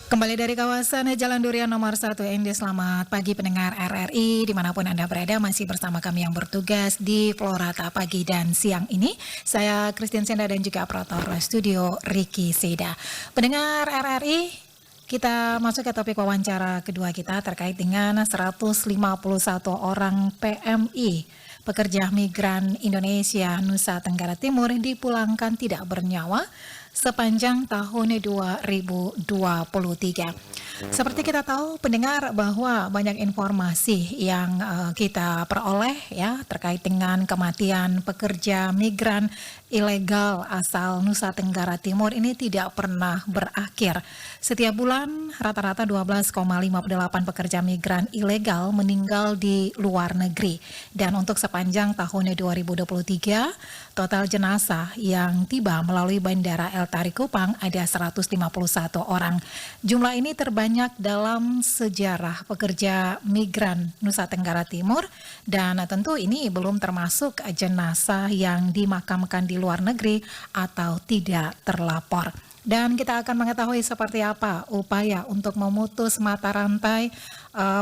Kembali dari kawasan Jalan Durian nomor 1 ND, selamat pagi pendengar RRI dimanapun Anda berada, masih bersama kami yang bertugas di Florata pagi dan siang ini. Saya Christian Senda dan juga operator studio Ricky Seda. Pendengar RRI, kita masuk ke topik wawancara kedua kita terkait dengan 151 orang PMI pekerja migran Indonesia Nusa Tenggara Timur dipulangkan tidak bernyawa sepanjang tahun 2023. Seperti kita tahu pendengar bahwa banyak informasi yang kita peroleh ya terkait dengan kematian pekerja migran ilegal asal Nusa Tenggara Timur ini tidak pernah berakhir. Setiap bulan rata-rata 12,58 pekerja migran ilegal meninggal di luar negeri. Dan untuk sepanjang tahun 2023, total jenazah yang tiba melalui Bandara El Tari Kupang ada 151 orang. Jumlah ini terbanyak dalam sejarah pekerja migran Nusa Tenggara Timur, dan tentu ini belum termasuk jenazah yang dimakamkan di luar negeri atau tidak terlapor. Dan kita akan mengetahui seperti apa upaya untuk memutus mata rantai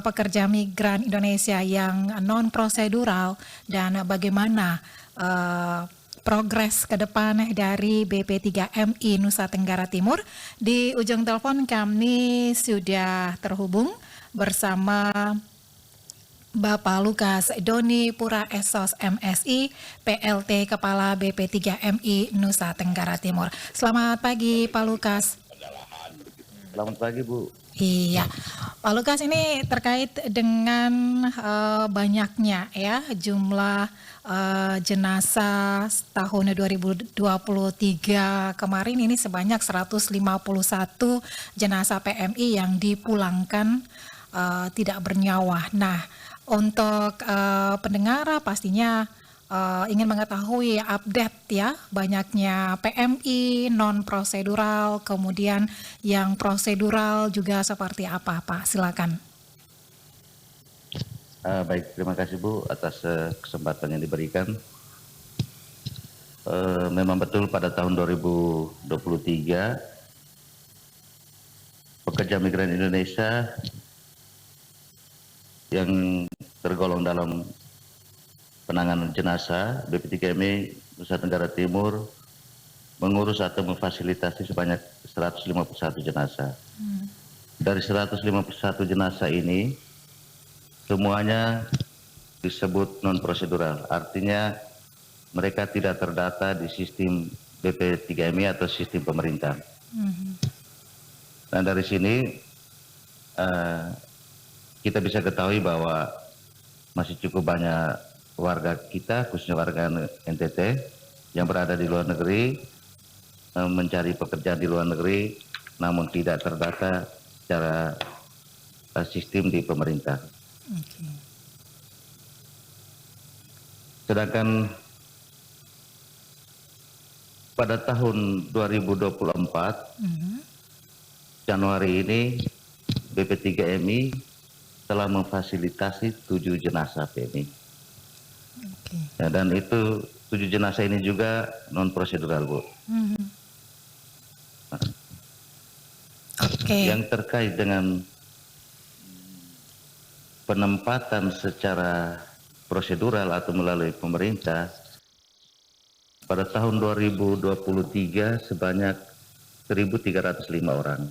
pekerja migran Indonesia yang non-prosedural dan bagaimana progres ke depan dari BP3MI Nusa Tenggara Timur. Di ujung telepon kami sudah terhubung bersama Bapak Lukas Doni Pura Esos MSI, PLT Kepala BP3MI Nusa Tenggara Timur. Selamat pagi Pak Lukas. Selamat pagi Bu. Iya, Pak Lukas, ini terkait dengan banyaknya ya jumlah jenazah tahun 2023 kemarin ini sebanyak 151 jenazah PMI yang dipulangkan tidak bernyawa. Nah, untuk pendengar pastinya ingin mengetahui update ya banyaknya PMI non prosedural, kemudian yang prosedural juga seperti apa, Pak? Silakan. Baik, terima kasih Bu atas kesempatan yang diberikan. Memang betul pada tahun 2023 pekerja migran Indonesia yang tergolong dalam penanganan jenazah BP3MI Nusa Tenggara Timur mengurus atau memfasilitasi sebanyak 151 jenazah. Dari 151 jenazah ini semuanya disebut non prosedural, artinya mereka tidak terdata di sistem BP3MI atau sistem pemerintah. Dan dari sini kita bisa ketahui bahwa masih cukup banyak warga kita, khususnya warga NTT yang berada di luar negeri, mencari pekerjaan di luar negeri, namun tidak terdata secara sistem di pemerintah. Sedangkan pada tahun 2024, Januari ini, BP3MI telah memfasilitasi 7 jenazah PMI. Ya, dan itu 7 jenazah ini juga non prosedural Bu. Yang terkait dengan penempatan secara prosedural atau melalui pemerintah, pada tahun 2023 sebanyak 1.305 orang.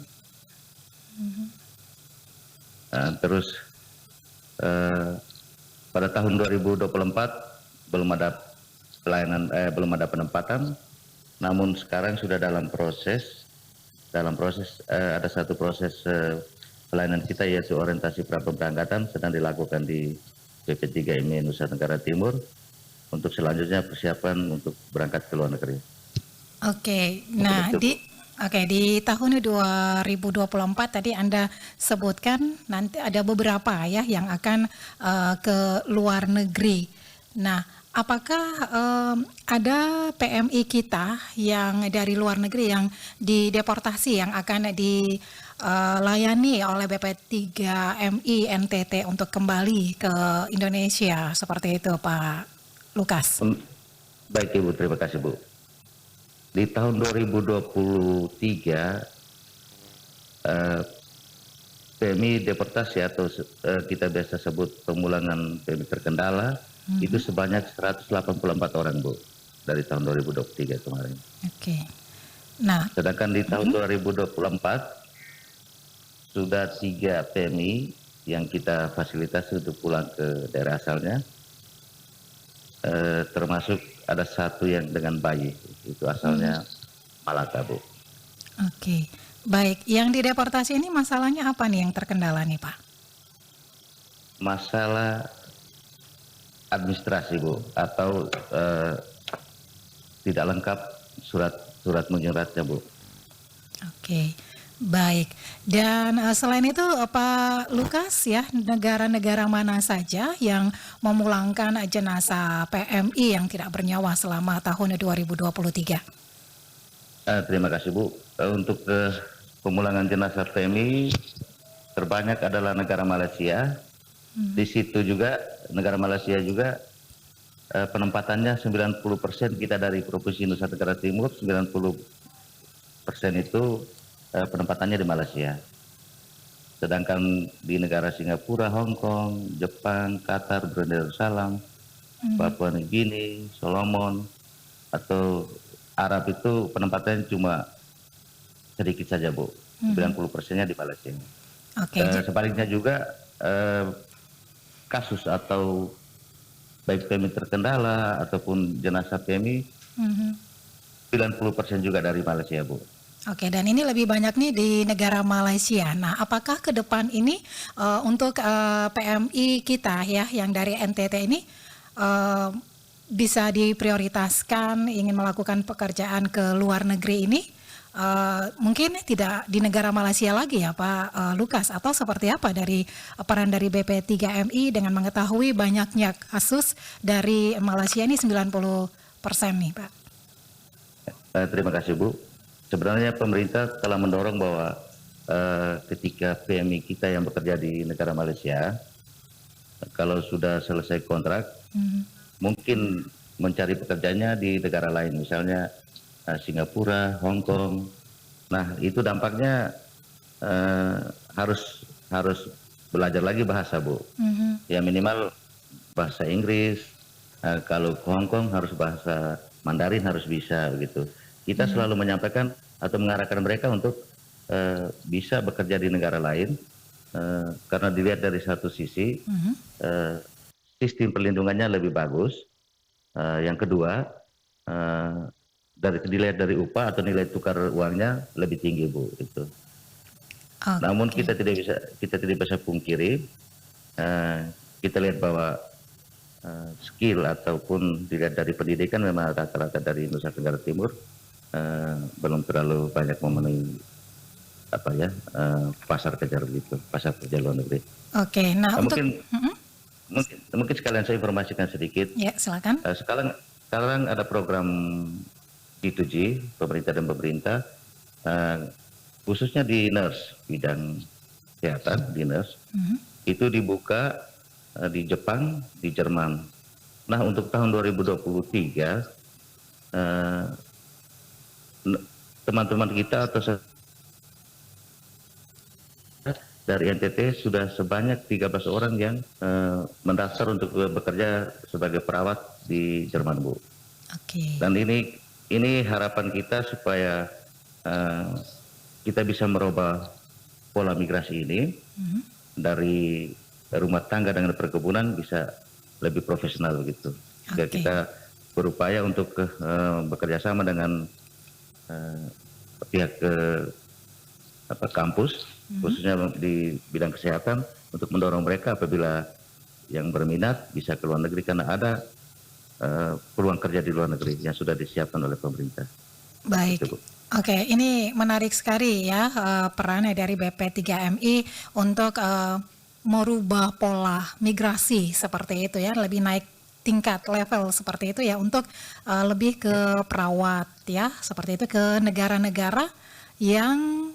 Terus pada tahun 2024 belum ada penempatan, namun sekarang sudah dalam proses ada satu proses pelayanan kita, yaitu orientasi pra-pemberangkatan sedang dilakukan di BP3MI Nusa Tenggara Timur untuk selanjutnya persiapan untuk berangkat ke luar negeri. Nah di tahun 2024 tadi Anda sebutkan nanti ada beberapa ya yang akan ke luar negeri. Nah, apakah ada PMI kita yang dari luar negeri yang dideportasi yang akan dilayani oleh BP3MI NTT untuk kembali ke Indonesia seperti itu, Pak Lukas? Baik Ibu, terima kasih Bu. Di tahun 2023 PMI deportasi atau kita biasa sebut pemulangan PMI terkendala itu sebanyak 184 orang Bu dari tahun 2023 kemarin. Oke. Nah, Sedangkan di tahun 2024 sudah 3 PMI yang kita fasilitasi untuk pulang ke daerah asalnya, termasuk ada satu yang dengan bayi, itu asalnya Malaka Bu. oke. Baik, yang dideportasi ini masalahnya apa nih yang terkendala nih Pak? Masalah administrasi Bu, atau tidak lengkap surat menyuratnya Bu. Oke, baik. Dan selain itu Pak Lukas ya, negara-negara mana saja yang memulangkan jenazah PMI yang tidak bernyawa selama tahun 2023? Terima kasih Bu. Untuk pemulangan jenazah PMI terbanyak adalah negara Malaysia. Di situ juga negara Malaysia juga penempatannya 90% kita dari Provinsi Nusa Tenggara Timur, 90% itu penempatannya di Malaysia. Sedangkan di negara Singapura, Hong Kong, Jepang, Qatar, Brunei Darussalam, Papua New Guinea, Solomon atau Arab itu penempatannya cuma sedikit saja Bu, 90%-nya di Malaysia. Oke, Sebaliknya juga kasus atau baik PMI terkendala ataupun jenazah PMI 90% juga dari Malaysia Bu. Oke, dan ini lebih banyak nih di negara Malaysia. Nah, apakah ke depan ini untuk PMI kita ya yang dari NTT ini bisa diprioritaskan ingin melakukan pekerjaan ke luar negeri ini? Mungkin tidak di negara Malaysia lagi ya Pak Lukas, atau seperti apa dari peran dari BP3MI dengan mengetahui banyaknya kasus dari Malaysia ini 90% nih Pak? Terima kasih Bu. Sebenarnya pemerintah telah mendorong bahwa ketika PMI kita yang bekerja di negara Malaysia, kalau sudah selesai kontrak, mungkin mencari pekerjaannya di negara lain, misalnya Singapura, Hong Kong. Nah, itu dampaknya harus belajar lagi bahasa Bu. Ya minimal bahasa Inggris. Kalau ke Hong Kong harus bahasa Mandarin harus bisa begitu. Kita selalu menyampaikan atau mengarahkan mereka untuk bisa bekerja di negara lain karena dilihat dari satu sisi sistem perlindungannya lebih bagus. Yang kedua dilihat dari upah atau nilai tukar uangnya lebih tinggi Bu itu. Namun kita tidak bisa pungkiri kita lihat bahwa skill ataupun dilihat dari pendidikan memang rata-rata dari Nusa Tenggara Timur belum terlalu banyak memenuhi pasar kerja begitu, pasar kerja luar negeri. Oke, nah untuk mungkin sekalian saya informasikan sedikit. Ya, silakan. Sekarang ada program G2G pemerintah dan pemerintah khususnya di nurse, bidang kesehatan di nurse itu dibuka di Jepang, di Jerman. Nah, untuk tahun 2023 teman-teman kita atau dari NTT sudah sebanyak 13 orang yang mendaftar untuk bekerja sebagai perawat di Jerman Bu. Oke. Dan ini harapan kita supaya kita bisa merubah pola migrasi ini dari rumah tangga dengan perkebunan bisa lebih profesional begitu. Sehingga kita berupaya untuk bekerja sama dengan pihak kampus khususnya di bidang kesehatan untuk mendorong mereka apabila yang berminat bisa ke luar negeri karena ada peluang kerja di luar negeri yang sudah disiapkan oleh pemerintah. Baik. Oke, ini menarik sekali ya perannya dari BP3MI untuk merubah pola migrasi seperti itu ya, lebih naik tingkat level seperti itu ya untuk lebih ke perawat ya, seperti itu ke negara-negara yang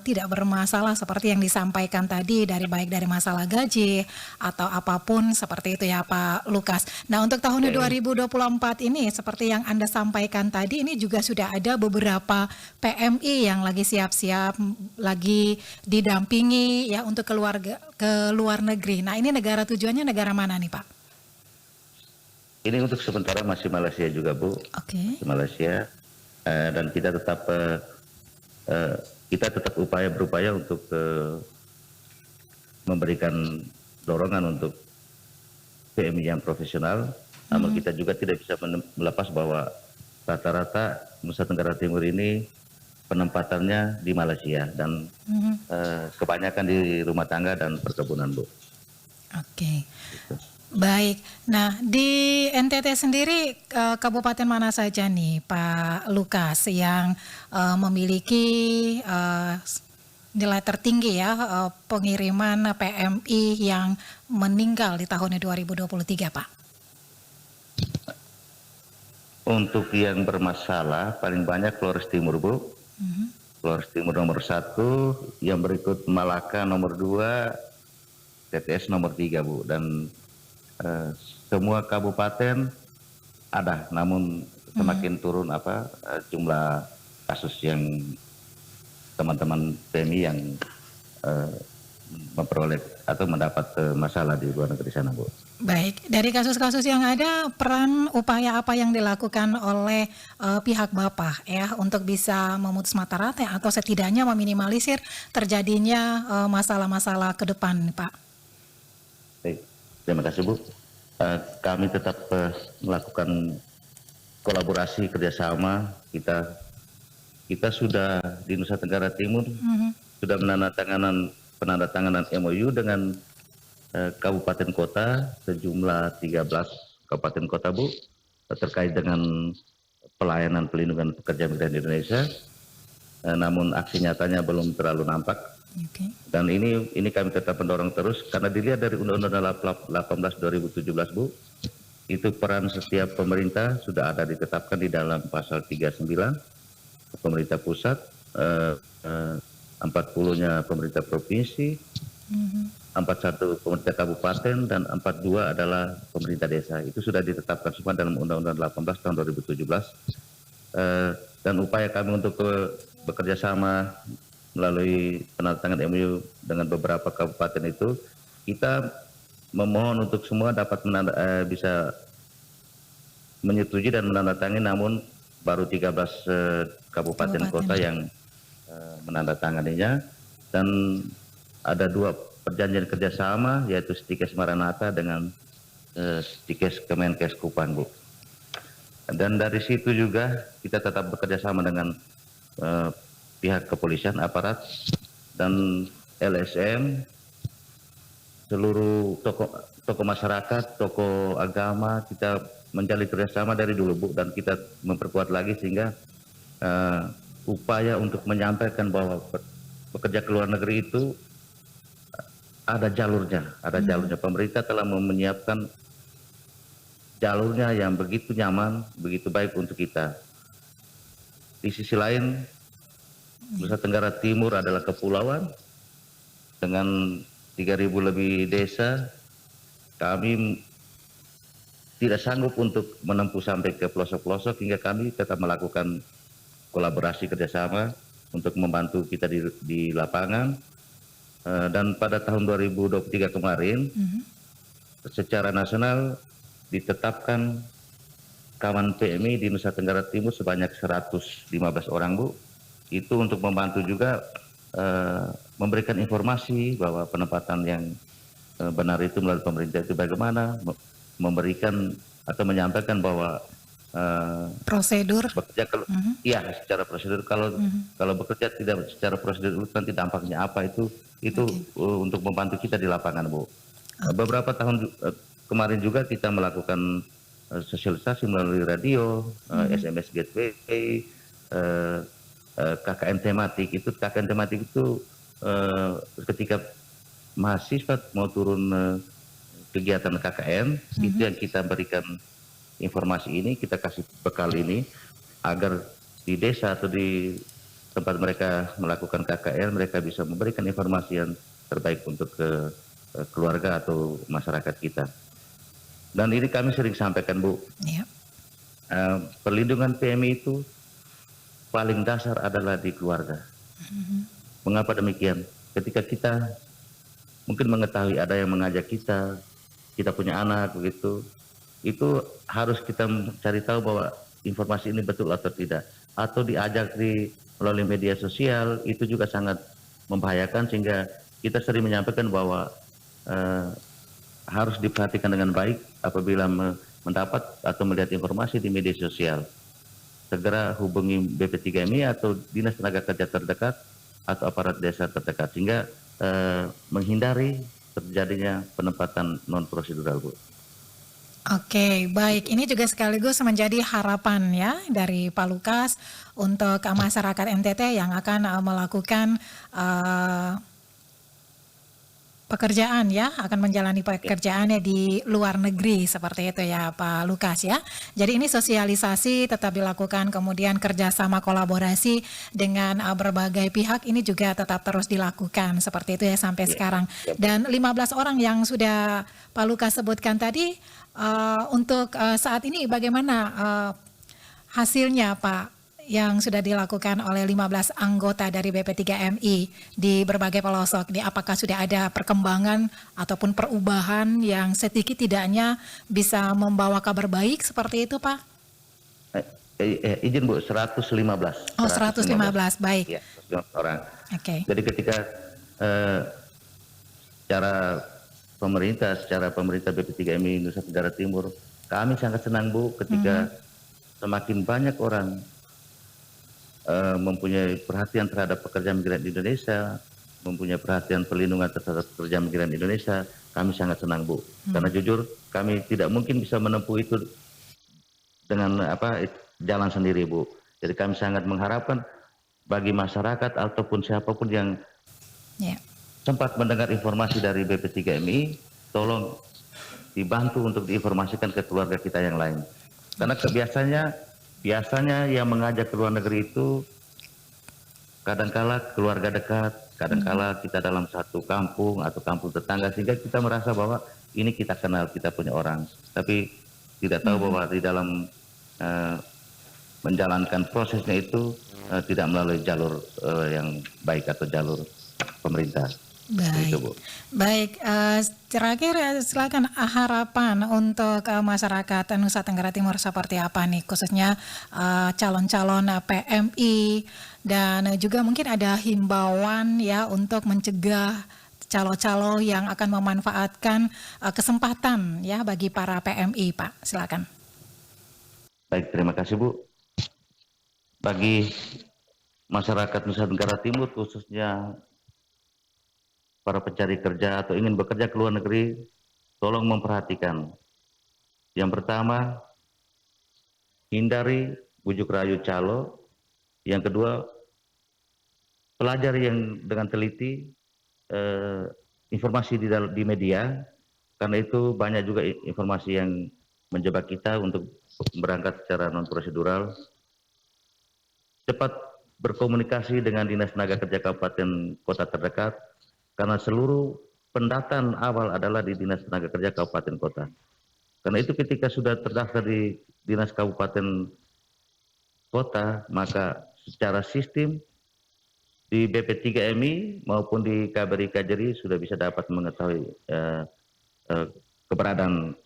tidak bermasalah seperti yang disampaikan tadi baik dari masalah gaji atau apapun seperti itu ya Pak Lukas. Nah untuk tahun 2024 ini seperti yang Anda sampaikan tadi ini juga sudah ada beberapa PMI yang lagi siap-siap lagi didampingi ya untuk ke luar negeri. Nah ini negara tujuannya negara mana nih Pak? Ini untuk sementara masih Malaysia juga Bu. Oke. Malaysia dan kita tetap berupaya untuk memberikan dorongan untuk PMI yang profesional. Namun kita juga tidak bisa melepas bahwa rata-rata Nusa Tenggara Timur ini penempatannya di Malaysia dan kebanyakan di rumah tangga dan perkebunan Bu. Oke. Baik, nah di NTT sendiri kabupaten mana saja nih Pak Lukas yang memiliki nilai tertinggi ya pengiriman PMI yang meninggal di tahun 2023 Pak? Untuk yang bermasalah paling banyak Flores Timur Bu. Flores Timur nomor 1, yang berikut Malaka nomor 2, TTS nomor 3 Bu, dan semua kabupaten ada, namun semakin turun jumlah kasus yang teman-teman PMI yang memperoleh atau mendapat masalah di luar negeri sana Bu. Baik, dari kasus-kasus yang ada, peran upaya apa yang dilakukan oleh pihak Bapak ya untuk bisa memutus mata rantai atau setidaknya meminimalisir terjadinya masalah-masalah ke depan Pak? Baik, terima kasih Bu. Kami tetap melakukan kolaborasi kerjasama. Kita sudah di Nusa Tenggara Timur sudah penandatanganan MOU dengan kabupaten kota sejumlah 13 kabupaten kota Bu terkait dengan pelayanan pelindungan pekerja migran di Indonesia. Namun aksi nyatanya belum terlalu nampak. Okay. Dan ini kami tetap mendorong terus karena dilihat dari Undang-Undang 18 2017 Bu, itu peran setiap pemerintah sudah ada ditetapkan di dalam pasal 39, pemerintah pusat, 40-nya pemerintah provinsi, 41 pemerintah kabupaten, dan 42 adalah pemerintah desa. Itu sudah ditetapkan semua dalam Undang-Undang 18 tahun 2017. Dan upaya kami untuk bekerja sama melalui penandatangan MOU dengan beberapa kabupaten itu, kita memohon untuk semua dapat bisa menyetujui dan menandatangani, namun baru 13 kabupaten kota yang menandatanganinya, dan ada 2 perjanjian kerjasama yaitu Stikes Maranatha dengan Stikes Kemenkes Kupang Bu. Dan dari situ juga kita tetap bekerja sama dengan pihak kepolisian, aparat, dan LSM, seluruh tokoh masyarakat, tokoh agama. Kita menjalin kerjasama dari dulu Bu, dan kita memperkuat lagi sehingga upaya untuk menyampaikan bahwa bekerja ke luar negeri itu ada jalurnya. Pemerintah telah menyiapkan jalurnya yang begitu nyaman, begitu baik untuk kita. Di sisi lain, Nusa Tenggara Timur adalah kepulauan dengan 3.000 lebih desa. Kami tidak sanggup untuk menempuh sampai ke pelosok-pelosok, hingga kami tetap melakukan kolaborasi kerjasama untuk membantu kita di lapangan. Dan pada tahun 2023 kemarin, secara nasional ditetapkan kawan PMI di Nusa Tenggara Timur sebanyak 115 orang Bu. Itu untuk membantu juga memberikan informasi bahwa penempatan yang benar itu melalui pemerintah itu bagaimana, memberikan atau menyampaikan bahwa prosedur bekerja ya secara prosedur, kalau bekerja tidak secara prosedur nanti dampaknya apa, itu untuk membantu kita di lapangan Bu. Beberapa tahun kemarin juga kita melakukan sosialisasi melalui radio, SMS gateway, KKN tematik. KKN tematik itu ketika mahasiswa mau turun kegiatan KKN, itu yang kita berikan informasi ini, kita kasih bekal ini agar di desa atau di tempat mereka melakukan KKR, mereka bisa memberikan informasi yang terbaik untuk keluarga atau masyarakat kita. Dan ini kami sering sampaikan, Bu, Ya. perlindungan PMI itu paling dasar adalah di keluarga. Mengapa demikian? Ketika kita mungkin mengetahui ada yang mengajak kita punya anak begitu, itu harus kita cari tahu bahwa informasi ini betul atau tidak. Atau diajak melalui media sosial, itu juga sangat membahayakan, sehingga kita sering menyampaikan bahwa harus diperhatikan dengan baik apabila mendapat atau melihat informasi di media sosial. Segera hubungi BP3MI atau Dinas Tenaga Kerja terdekat atau aparat desa terdekat, sehingga menghindari terjadinya penempatan non prosedural, Bu. Oke, baik. Ini juga sekaligus menjadi harapan ya dari Pak Lukas untuk masyarakat NTT yang akan melakukan pekerjaan ya, akan menjalani pekerjaannya di luar negeri seperti itu ya Pak Lukas ya. Jadi ini sosialisasi tetap dilakukan, kemudian kerjasama kolaborasi dengan berbagai pihak ini juga tetap terus dilakukan seperti itu ya sampai sekarang. Dan 15 orang yang sudah Pak Lukas sebutkan tadi, untuk saat ini bagaimana hasilnya Pak yang sudah dilakukan oleh 15 anggota dari BP3MI di berbagai pelosok? Apakah sudah ada perkembangan ataupun perubahan yang sedikit tidaknya bisa membawa kabar baik seperti itu Pak? Izin Bu, 115. Oh 115, baik. Ya, 115 orang. Oke. Jadi ketika secara pemerintah BP3MI Nusa Tenggara Timur, kami sangat senang Bu ketika semakin banyak orang mempunyai perhatian terhadap pekerja migran Indonesia, mempunyai perhatian perlindungan terhadap pekerja migran Indonesia. Kami sangat senang Bu, karena jujur kami tidak mungkin bisa menempuh itu dengan jalan sendiri Bu. Jadi kami sangat mengharapkan bagi masyarakat ataupun siapapun yang sempat mendengar informasi dari BP3MI, tolong dibantu untuk diinformasikan ke keluarga kita yang lain. Karena biasanya yang mengajak ke luar negeri itu kadangkala keluarga dekat, kadangkala kita dalam satu kampung atau kampung tetangga, sehingga kita merasa bahwa ini kita kenal, kita punya orang, tapi tidak tahu bahwa di dalam menjalankan prosesnya itu tidak melalui jalur yang baik atau jalur pemerintah. Baik, itu, Bu. Baik. Terakhir silakan harapan untuk masyarakat Nusa Tenggara Timur seperti apa nih, khususnya calon-calon PMI, dan juga mungkin ada himbauan ya untuk mencegah calo-calo yang akan memanfaatkan kesempatan ya bagi para PMI, Pak. Silakan. Baik, terima kasih Bu. Bagi masyarakat Nusa Tenggara Timur, khususnya para pencari kerja atau ingin bekerja ke luar negeri, tolong memperhatikan. Yang pertama, hindari bujuk rayu calo. Yang kedua, pelajari yang dengan teliti informasi di media, karena itu banyak juga informasi yang menjebak kita untuk berangkat secara non prosedural. Cepat berkomunikasi dengan Dinas Tenaga Kerja Kabupaten Kota terdekat, karena seluruh pendataan awal adalah di Dinas Tenaga Kerja Kabupaten Kota. Karena itu ketika sudah terdaftar di Dinas Kabupaten Kota, maka secara sistem di BP3MI maupun di KBRI Kajari sudah bisa dapat mengetahui keberadaan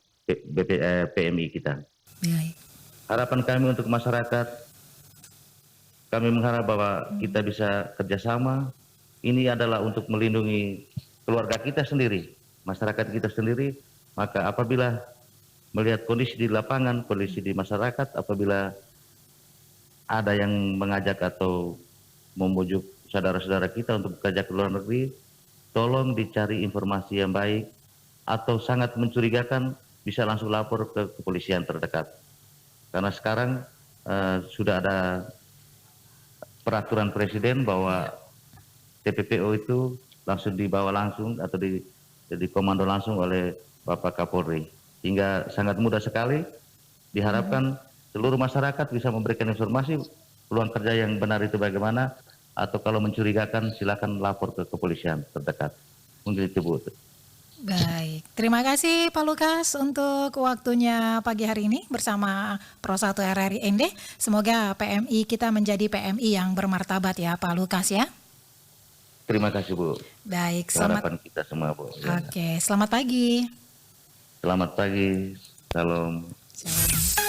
PMI kita. Baik. Harapan kami untuk masyarakat, kami mengharap bahwa kita bisa kerjasama. Ini adalah untuk melindungi keluarga kita sendiri, masyarakat kita sendiri. Maka apabila melihat kondisi di lapangan, kondisi di masyarakat, apabila ada yang mengajak atau membujuk saudara-saudara kita untuk bekerja ke luar negeri, tolong dicari informasi yang baik, atau sangat mencurigakan bisa langsung lapor ke kepolisian terdekat. Karena sekarang sudah ada peraturan presiden bahwa TPPO itu langsung dibawa langsung atau dikomando langsung oleh Bapak Kapolri, hingga sangat mudah sekali. Diharapkan seluruh masyarakat bisa memberikan informasi peluang kerja yang benar itu bagaimana, atau kalau mencurigakan silakan lapor ke kepolisian terdekat. Mungkin itu Bu. Baik, terima kasih Pak Lukas untuk waktunya pagi hari ini bersama Pro 1 RRI ND. Semoga PMI kita menjadi PMI yang bermartabat ya Pak Lukas ya. Terima kasih Bu. Baik, Harapan kita semua Bu. Ya. Oke, selamat pagi. Selamat pagi. Salam. Shalom.